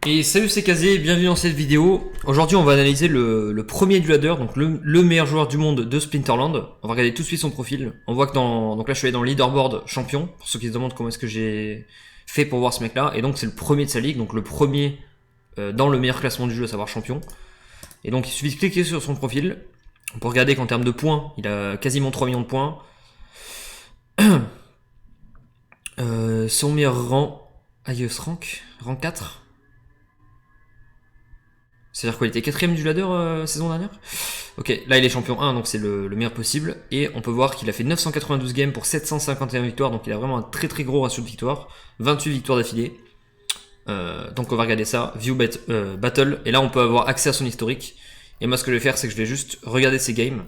Et salut, c'est Kazé, bienvenue dans cette vidéo. Aujourd'hui on va analyser le premier du ladder, donc le meilleur joueur du monde de Splinterland. On va regarder tout de suite son profil. On voit que donc là je suis allé dans le leaderboard champion, pour ceux qui se demandent comment est-ce que j'ai fait pour voir ce mec là. Et donc c'est le premier de sa ligue, donc le premier dans le meilleur classement du jeu, à savoir champion. Et donc il suffit de cliquer sur son profil. On peut regarder qu'en termes de points, il a quasiment 3 millions de points. Son meilleur rang, highest rank, rang 4. C'est-à-dire quoi, il était 4ème du ladder saison dernière. Ok, là il est champion 1, donc c'est le meilleur possible. Et on peut voir qu'il a fait 992 games pour 751 victoires, donc il a vraiment un très très gros ratio de victoires. 28 victoires d'affilée. Donc on va regarder ça, View Battle, et là on peut avoir accès à son historique. Et moi ce que je vais faire, c'est que je vais juste regarder ses games.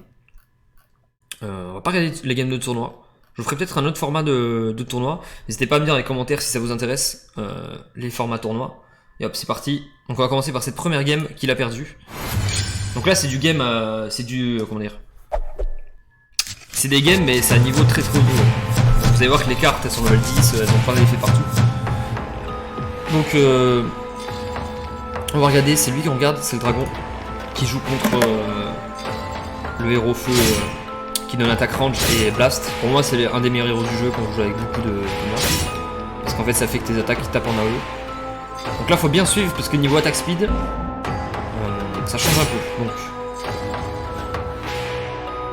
On va pas regarder les games de tournoi. Je vous ferai peut-être un autre format de tournoi. N'hésitez pas à me dire dans les commentaires si ça vous intéresse, les formats tournoi. Et hop, c'est parti. Donc on va commencer par cette première game qu'il a perdue. Donc là c'est du game, comment dire, c'est des games mais c'est à niveau très très haut niveau. Vous allez voir que les cartes elles sont level 10, elles ont pas d'effet partout. Donc on va regarder, c'est lui qu'on regarde, c'est le dragon qui joue contre le héros feu qui donne attaque range et blast. Pour moi c'est un des meilleurs héros du jeu quand on joue avec beaucoup de combats. Parce qu'en fait ça fait que tes attaques qui tapent en AOE. Donc là faut bien suivre parce que niveau attaque speed ça change un peu. Donc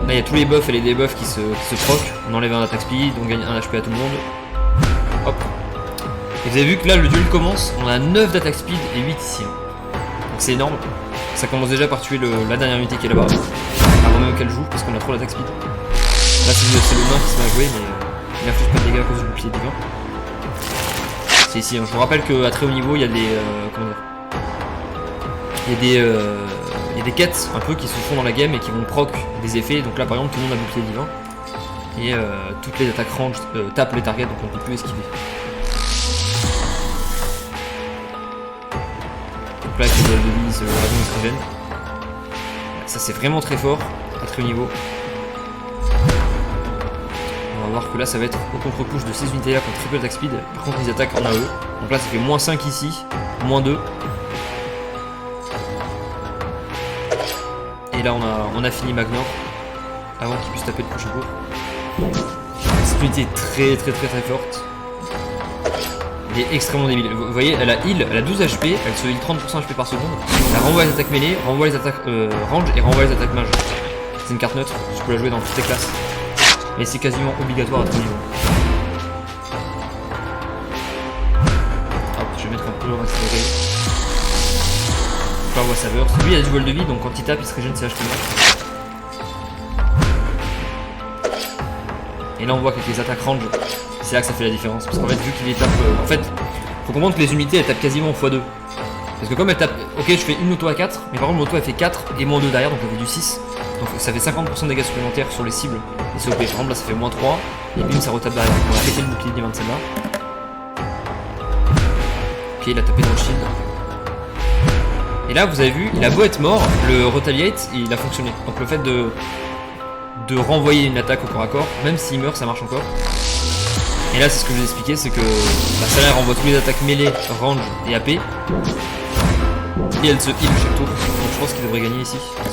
là il y a tous les buffs et les debuffs qui se proc. On enlève un attaque speed, on gagne 1 HP à tout le monde. Hop. Et vous avez vu que là le duel commence, on a 9 d'attaque speed et 8 ici. Donc c'est énorme. Ça commence déjà par tuer la dernière unité qui est là-bas. Avant même qu'elle joue parce qu'on a trop d'attaque speed. Là c'est le nain qui se met à jouer mais il inflige pas de dégâts à cause du bouclier divin. C'est ici, hein. Je vous rappelle qu'à très haut niveau, il y a des. Comment dire, il y a des quêtes un peu qui se font dans la game et qui vont proc des effets. Donc là, par exemple, tout le monde a bouclier divin. Et toutes les attaques range tapent les targets, donc on ne peut plus esquiver. Donc là, avec le duel de vie, c'est le dragon Nitrogen. Ça, c'est vraiment très fort, à très haut niveau. On va voir que là ça va être au contre-push de ces unités là contre triple attack speed. Par contre ils attaquent en AE. Donc là ça fait moins 5 ici, moins 2. Et là on a fini Magnor avant qu'il puisse taper le prochain coup. Cette unité est très très très très forte. Elle est extrêmement débile. Vous voyez, elle a 12 HP, elle se heal 30% HP par seconde. Elle renvoie les attaques mêlées, renvoie les attaques range et renvoie les attaques mage. C'est une carte neutre, tu peux la jouer dans toutes les classes. Et c'est quasiment obligatoire à tout niveau. Hop, je vais mettre un peu en accéléré. Donc là on voit sa burst. Lui il a du vol de vie, donc quand il tape il se régène ses HP. Et là on voit qu'avec les attaques range, c'est là que ça fait la différence. Parce qu'en fait vu qu'il les tape... en fait, faut comprendre que les unités elles tapent quasiment x2. Parce que comme elle tape... Ok, je fais une auto à 4, mais par contre l'auto elle fait 4 et moins 2 derrière, donc elle fait du 6. Donc ça fait 50% de dégâts supplémentaires sur les cibles. Et c'est OP. Par exemple là ça fait moins 3. Et bim ça retape derrière. On a pété le bouclier divin de celle-là. Ok, il a tapé dans le shield. Et là vous avez vu, il a beau être mort, le retaliate il a fonctionné. Donc le fait de renvoyer une attaque au corps à corps, même s'il meurt ça marche encore. Et là c'est ce que je vous ai expliqué, c'est que celle-là renvoie tous les attaques mêlées, range et AP. Et elle se heal chaque tour. Donc je pense qu'il devrait gagner ici. Ça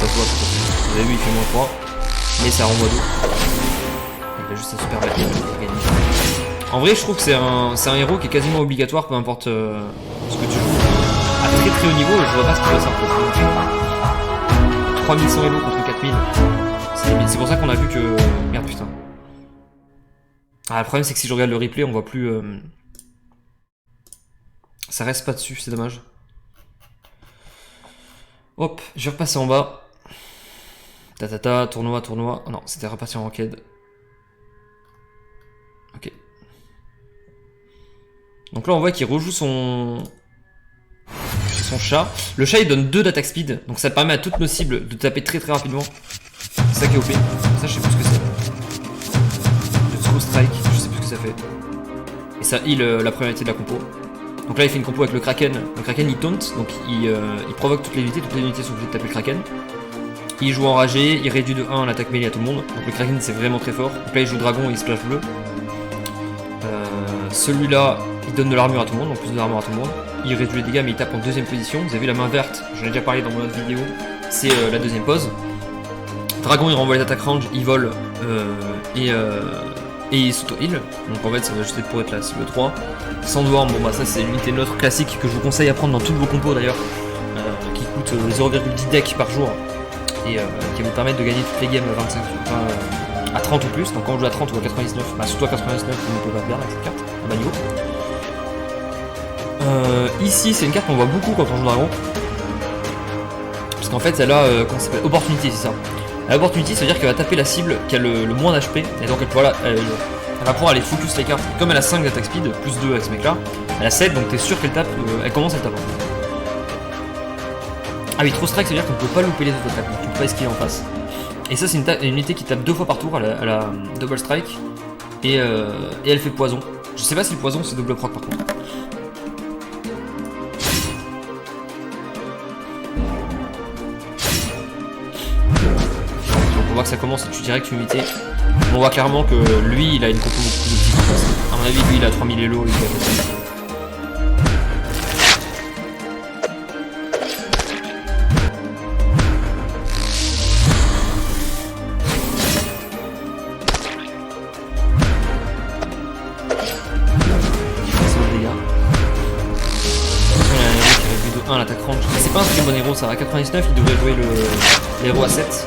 se voit, vous avez vu il fait moins 3, mais ça renvoie 2. Il a juste un super bête, il va gagner. En vrai je trouve que c'est un héros qui est quasiment obligatoire, peu importe ce que tu joues. À très très haut niveau, je vois pas ce qui va s'imposer. 3100 Elo contre 4000. C'est pour ça qu'on a vu que... Merde putain. Ah le problème c'est que si je regarde le replay on voit plus... Ça reste pas dessus, c'est dommage. Hop, je vais repasser en bas. Tournoi. Oh non, c'était reparti en ranked. Ok. Donc là on voit qu'il rejoue son chat. Le chat il donne 2 d'attaque speed, donc ça permet à toutes nos cibles de taper très très rapidement. C'est ça qui est OP. Ça je sais plus ce que c'est. Le True Strike, je sais plus ce que ça fait. Et ça heal la priorité de la compo. Donc là il fait une compo avec le Kraken. Le Kraken il taunt, donc il provoque toutes les unités sont obligées de taper le Kraken. Il joue enragé, il réduit de 1 l'attaque mêlée à tout le monde. Donc le Kraken c'est vraiment très fort. Donc là il joue dragon et il splash bleu. Celui-là Il donne de l'armure à tout le monde, donc plus de l'armure à tout le monde. Il réduit les dégâts, mais il tape en deuxième position. Vous avez vu la main verte, j'en ai déjà parlé dans mon autre vidéo. C'est la deuxième pose. Dragon, il renvoie les attaques range, il vole et il s'auto-heal. Donc en fait, ça va juste être pour être la cible 3. Sandworm, bon bah ça c'est l'unité neutre classique que je vous conseille à prendre dans toutes vos compos d'ailleurs. Qui coûte 0,10 deck par jour. Et qui va vous permettre de gagner toutes les games à 30 ou plus. Donc quand on joue à 30 ou à 99, bah surtout à 99, vous ne pouvez pas perdre avec cette carte, à bas niveau. Ici, c'est une carte qu'on voit beaucoup quand on joue dragon. Parce qu'en fait, elle a, comment ça s'appelle, Opportunity, c'est ça. L'opportunity, ça veut dire qu'elle va taper la cible qui a le moins d'HP. Et donc elle va pouvoir aller focus les cartes. Comme elle a 5 d'attaque speed, plus 2 avec ce mec là, elle a 7, donc t'es sûr qu'elle tape, elle commence à taper. Ah oui, trop strike, ça veut dire qu'on peut pas louper les autres attaques, donc tu peux pas esquiver en face. Et ça, c'est une unité qui tape 2 fois par tour, elle a double strike. Et elle fait poison. Je sais pas si le poison c'est double proc par contre. Donc on voit que ça commence à tuer direct une unité. On voit clairement que lui il a une compo beaucoup plus optique en face. À mon avis, lui il a 3000 elo, il a l'attaque range. C'est pas un très bon héros ça, à 99 il devrait jouer l'héros à 7.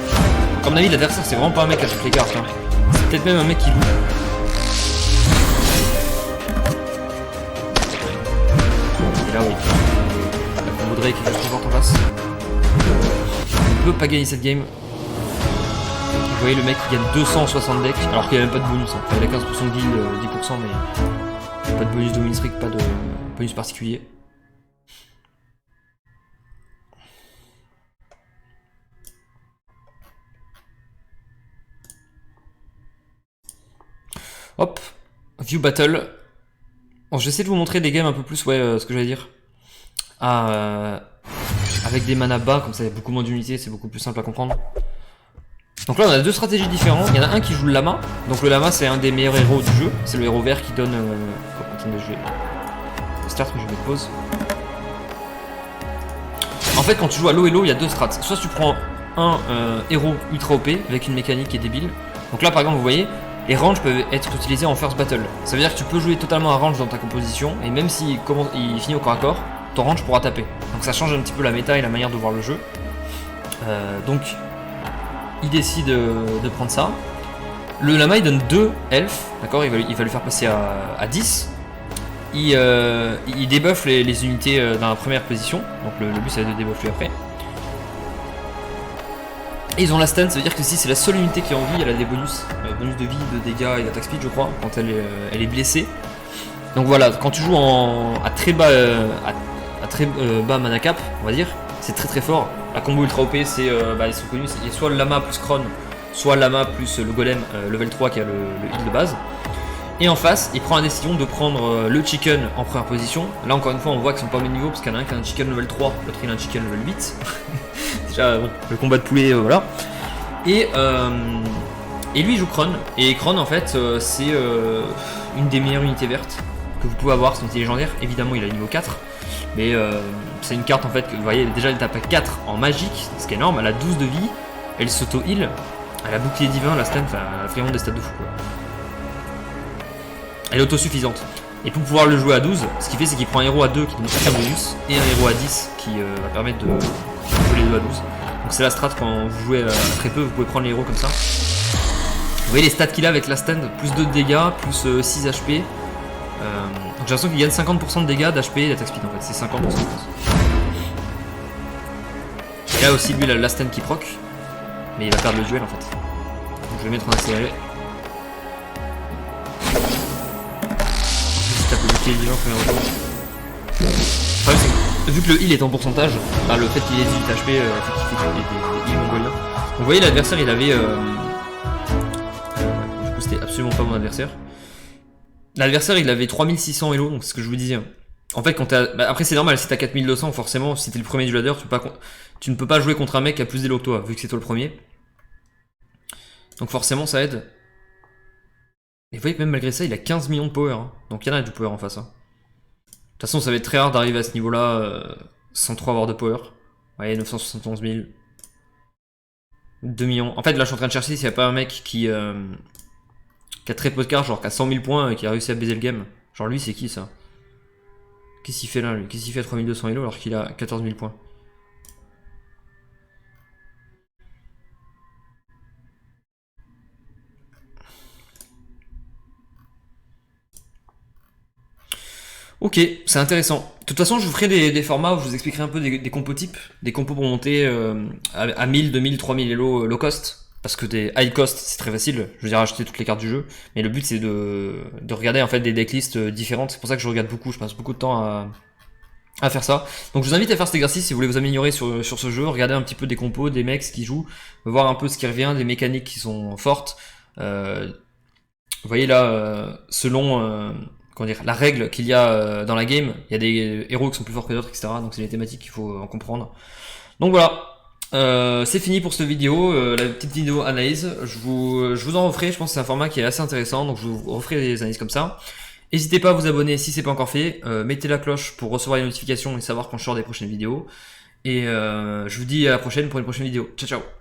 Comme mon avis l'adversaire c'est vraiment pas un mec à toutes les cartes. Hein. C'est peut-être même un mec qui loue. Et là oui, la combo Drake est juste trop forte en face. On peut pas gagner cette game. Vous voyez le mec qui gagne 260 decks alors qu'il a même pas de bonus. Hein. Enfin, il a 15% de guild, 10% mais pas de bonus de win streak, pas de bonus particulier. Hop, View Battle. Bon, je vais essayer de vous montrer des games un peu plus, ce que j'allais dire. Avec des mana bas, comme ça il y a beaucoup moins d'unités, c'est beaucoup plus simple à comprendre. Donc là on a deux stratégies différentes. Il y en a un qui joue le lama. Donc le lama c'est un des meilleurs héros du jeu. C'est le héros vert qui donne... Attendez, je vais... Start, mais je vais mettre pause. En fait quand tu joues à l'eau, il y a deux strats. Soit tu prends un héros ultra OP avec une mécanique qui est débile. Donc là par exemple vous voyez... Les ranges peuvent être utilisés en first battle. Ça veut dire que tu peux jouer totalement un range dans ta composition, et même s'il finit au corps à corps, ton range pourra taper. Donc ça change un petit peu la méta et la manière de voir le jeu. Donc, il décide de prendre ça. Le lama il donne 2 elfes, d'accord, il va le faire passer à 10. Il débuffe les unités dans la première position, donc le but c'est de débuffer après. Et ils ont la stun, ça veut dire que si c'est la seule unité qui est en vie, elle a des bonus de vie, de dégâts et d'attaque speed je crois, quand elle est blessée. Donc voilà, quand tu joues à très bas mana cap, on va dire, c'est très fort. La combo ultra OP, c'est ils sont connus, c'est soit le lama plus Kron, soit le lama plus le golem level 3 qui a le heal de base. Et en face, il prend la décision de prendre le chicken en première position. Là encore une fois, on voit qu'ils sont pas au même niveau parce qu'il y en a un qui a un chicken level 3, l'autre il a un chicken level 8. Déjà, bon, le combat de poulet, voilà. Et lui il joue Kron. Et Kron en fait, c'est une des meilleures unités vertes que vous pouvez avoir. C'est une unité légendaire. Évidemment, il a niveau 4. Mais c'est une carte en fait que vous voyez, déjà elle tape à 4 en magique, ce qui est énorme. Elle a 12 de vie, elle s'auto-heal, elle a bouclier divin, la stun, enfin, elle a vraiment des stats de fou quoi. Elle est autosuffisante. Et pour pouvoir le jouer à 12, ce qu'il fait c'est qu'il prend un héros à 2 qui donne aucun bonus et un héros à 10 qui va permettre de jouer les deux à 12. Donc c'est la strat quand vous jouez très peu, vous pouvez prendre les héros comme ça. Vous voyez les stats qu'il a avec la stand, plus 2 de dégâts, plus 6 HP. Donc j'ai l'impression qu'il gagne 50% de dégâts, d'HP et d'attaque speed en fait, c'est 50%. Et là aussi lui il a la stand qui proc, mais il va perdre le duel en fait. Donc je vais mettre en accéléré. Vu que le heal est en pourcentage, le fait qu'il ait 18 HP fait qu'il fait des heals mongoliens. Donc vous voyez l'adversaire il avait... du coup c'était absolument pas mon adversaire. L'adversaire il avait 3600 elo, donc c'est ce que je vous disais. En fait quand t'as... après c'est normal, si t'as 4200 forcément, si t'es le premier du ladder, tu ne peux pas jouer contre un mec qui a plus d'élo que toi, vu que c'est toi le premier. Donc forcément ça aide. Et vous voyez que même malgré ça il a 15 millions de power, hein. Donc il y en a du power en face. Hein. toute façon, ça va être très rare d'arriver à ce niveau-là sans trop avoir de power. Ouais, 971 000. 2 millions. En fait, là, je suis en train de chercher s'il n'y a pas un mec qui a très peu de cartes, genre qui a 100 000 points et qui a réussi à baiser le game. Genre, lui, c'est qui ça? Qu'est-ce qu'il fait là, lui? Qu'est-ce qu'il fait à 3200 elo alors qu'il a 14 000 points? Ok, c'est intéressant. De toute façon, je vous ferai des formats où je vous expliquerai un peu des compos types, des compos pour monter à 1000, 2000, 3000 elo low cost. Parce que des high cost, c'est très facile. Je veux dire, acheter toutes les cartes du jeu. Mais le but, c'est de regarder en fait des decklists différentes. C'est pour ça que je regarde beaucoup. Je passe beaucoup de temps à faire ça. Donc je vous invite à faire cet exercice si vous voulez vous améliorer sur ce jeu. Regardez un petit peu des compos, des mecs qui jouent, voir un peu ce qui revient, des mécaniques qui sont fortes. Vous voyez là, selon comment dire, la règle qu'il y a dans la game, il y a des héros qui sont plus forts que d'autres, etc. Donc c'est les thématiques qu'il faut en comprendre. Donc voilà. C'est fini pour cette vidéo, la petite vidéo analyse. Je vous en referai, je pense que c'est un format qui est assez intéressant, donc je vous referai des analyses comme ça. N'hésitez pas à vous abonner si c'est pas encore fait, mettez la cloche pour recevoir les notifications et savoir quand je sors des prochaines vidéos. Et je vous dis à la prochaine pour une prochaine vidéo. Ciao ciao.